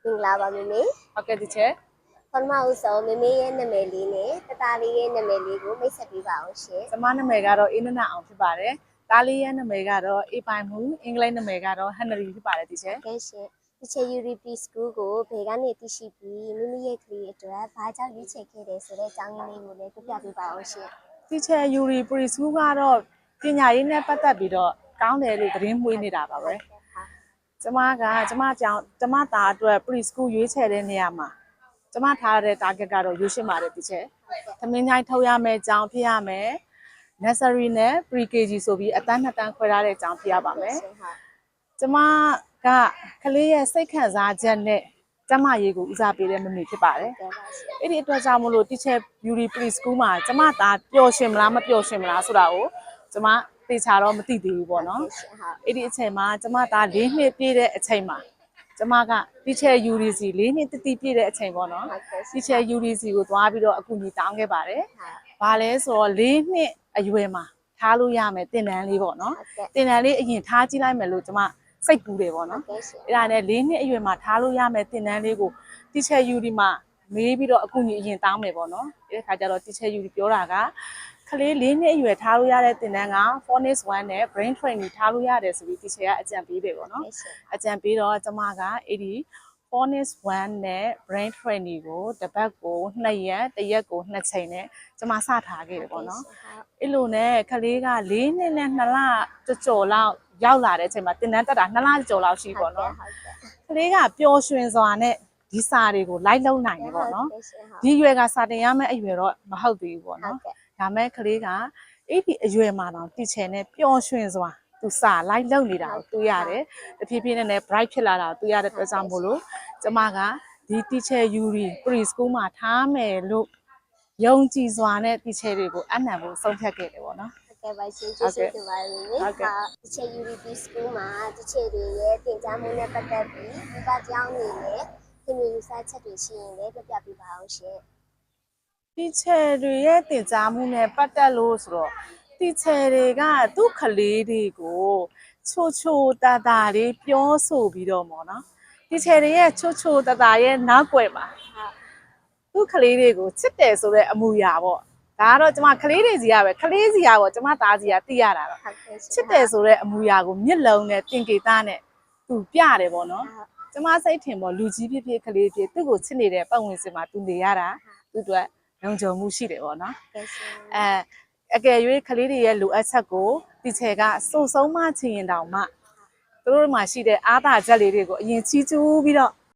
မင်္ဂလာပါမေမေဟုတ်ကဲ့ဒီချက်ပထမဦးဆုံးမေမေရဲ့နာမည်လေးနဲ့တသားလေးရဲ့နာမည်လေးကိုမိတ်ဆက်ပေးပါအောင်ရှင်ကျမနာမည်ကတော့အေးနနအောင်ဖြစ်ပါတယ်တားလေးရဲ့နာမည်ကတော့အေးပိုင်မှုအင်္ဂလိပ်နာမည်ကတော့ဟန်နရီဖြစ်ပါတယ်ဒီချက်ကဲရှင်ဒီချက် URP School ကိုဘယ်ကနေသိရှိပြီးမိမိရဲ့ကလေးအတွက်ဘာကြောင့်ရွေးချယ်ခဲ့တယ်ဆိုတဲ့အကြောင်းရင်းလေးကိုလည်းပြပြပေးပါအောင်ရှင်ဒီချက်ယူရီပရီစကူးကတော့ပညာရေးနဲ့ပတ်သက်ပြီးတော့ကောင်းတယ်လို့သတင်းမှွေးနေတာပါပဲကျမသားအတွက်ပရီစကူးရွေးချယ်တဲ့နေရာမှာကျမထားတဲ့ target ကတော့ရွေးရှင်းပါတယ်ဒီချက်သမင်းချိုင်းထုတ်ရမယ်အကြောင်းဖြစ်ရမယ် nursery နဲ့ pre KG ဆိုပြီးအတန်း2တန်းခွဲထားတဲ့အကြောင်းဖြစ်ရပါမယ်ကျမကကလေးရဲ့စိတ်ခံစားချက်နဲ့ကျမရေးကိုဦးစားပေးတဲ့မမေဖြစ်ပါတယ်အဲ့ဒီအတွက်ကြောင့်မလို့ teacher beauty preschool မှာကျမသားပျော်ရွှင်မလားမပျော်ရွှင်မလားဆိုတာကိုကျမသိချာတော့မသိသေးဘူးပေါ့နော်အဲ့ဒီအချိန်မှာကျမသား4နှစ်ပြည့်တဲ့အချိန်မှာကျမက teacher UDC 4နှစ်တတိပြည့်တဲ့အချိန်ပေါ့နော် teacher UDC ကိုသွားပြီးတော့အကူအညီတောင်းခဲ့ပါတယ်ဘာလဲဆိုတော့4နှစ်အရွယ်မှာထားလို့ရမယ်တင်တန်းလေးပေါ့နော်တင်တန်းလေးအရင်ထားကြည့်လိုက်မယ်လို့ကျမစိတ်ပူတယ်ပေါ့နော်အဲ့ဒါနဲ့4နှစ်အရွယ်မှာထားလို့ရမယ်တင်တန်းလေးကို teacher UD မှာမေးပြီးတော့အကူအညီအရင်တောင်းမယ်ပေါ့နော်အဲ့ဒီခါကျတော့ teacher UD ပြောတာကကလေး4နှစ်အရွယ်ထားလို့ရတဲ့တင်တန်းက phonics 1နဲ့ brain training ထားလို့ရတယ်ဆိုပြီး teacher ကအကြံပေးတယ်ပေါ့နော်အကြံပေးတော့ကျမကအဲ့ဒီ phonics 1နဲ့ brain training ကိုတစ်ပတ်ကို2ရက်တစ်ရက်ကို2ချိန်နဲ့ကျမစထားခဲ့တယ်ပေါ့နော်အဲ့လိုနဲ့ကလေးက4နှစ်နဲ့2လကြော်လောက်ရောက်လာတဲ့အချိန်မှာတင်တန်းတက်တာ2လကြော်လောက်ရှိပေါ့နော်ကလေးကပျော်ရွှင်စွာနဲ့ဒီစာတွေကိုလိုက်လုံနိုင်တယ်ပေါ့နော်ဒီရွယ်ကစာတင်ရမယ့်အရွယ်တော့မဟုတ်သေးဘူးပေါ့နော်ဒါမဲ့ကလေးကအဲ့ဒီအရွယ်မှာတော့ teacher နဲ့ပျော်ရွှင်စွာသူစာလိုက်လုံနေတာကိုတွေ့ရတယ်တဖြည်းဖြည်းနဲ့ bright ဖြစ်လာတာကိုတွေ့ရတဲ့အတွက်ကြောင့်မို့လို့ကျမကဒီ teacher URI preschool မှာထားမယ်လို့ယုံကြည်စွာနဲ့ teacher တွေကိုအနံ့ဖို့ဆုံးဖြတ်ခဲ့တယ်ပေါ့နော်ကဲပါရှင်ကျေးဇူးတင်ပါတယ်မေ။ဒီချက် URP School မှာဒီချက်တွေရဲ့သင်ကြားမှုနဲ့ပတ်သက်ပြီးဒီပါကြောင်းနေနဲ့သင်ယူဆချက်တွေရှိရင်လည်းပြပြပေးပါအောင်ရှင်။ဒီချက်တွေရဲ့သင်ကြားမှုနဲ့ပတ်သက်လို့ဆိုတော့ဒီချက်တွေကသူ့ကလေးတွေကိုချိုတာတာလေးပြောဆိုပြီးတော့ပေါ့နော်။ဒီချက်တွေရဲ့ချိုတာတာရဲ့နောက်ွယ်မှာသူ့ကလေးတွေကိုချစ်တယ်ဆိုတဲ့အမူအရာပေါ့။ဒါကတော့ကျမကလေးတွေစီကပဲကလေးစီကပေါ့ကျမသားစီကသိရတာတော့ချစ်တယ်ဆိုတဲ့အမူအရာကိုမျက်လုံးနဲ့တင်ကေသားနဲ့သူပြတယ်ပေါ့နော်ကျမစိတ်ထင်ပေါ့လူကြီးဖြစ်ဖြစ်ကလေးဖြစ်သူ့ကိုချစ်နေတဲ့ပတ်ဝန်းကျင်မှာသူနေရတာသူ့အတွက်လုံခြုံမှုရှိတယ်ပေါ့နော်အကယ်၍ကလေးတွေရဲ့လိုအပ်ချက်ကိုဒီချေကစုံဆုံးမချင်ရင်တောင်မှသူတို့မှာရှိတဲ့အားသာချက်လေးတွေကိုအရင်ချီးကျူးပြီးတော့